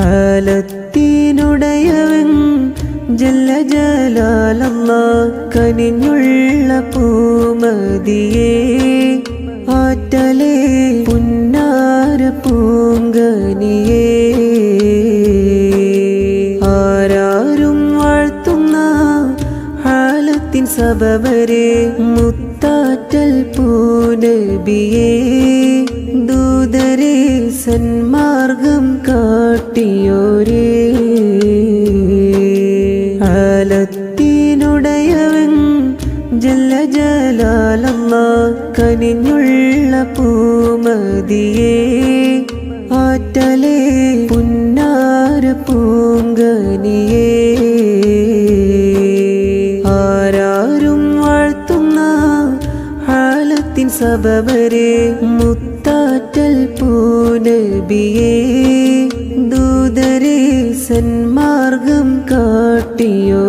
ആലത്തിനുടയവൻ ജല്ല ജലാലല്ലാഹ് കനിഞ്ഞുള്ള പൂമതിയേ ആറ്റലേ പുന്നാര പൂങ്കനിയേ ആരാരും വാഴ്ത്തുന്ന ഹാലത്തിൻ സബബരെ മുത്താറ്റൽ പൂനബിയേ ദൂതരെ സന്മാർഗം കാട്ടിയോരേ ആലത്തിനുടയവൻ ജല്ല ജലാലല്ലാഹ് കനിഞ്ഞുള്ള പൂമതിയേ ആറ്റലേ പുന്നാര പൂങ്കനിയേ ആരാരും വാഴ്ത്തുന്ന ഹാലത്തിൻ സബബരെ മുത്താറ്റൽ പൂനബിയേ ദൂതരെ സന്മാർഗം കാട്ടിയോ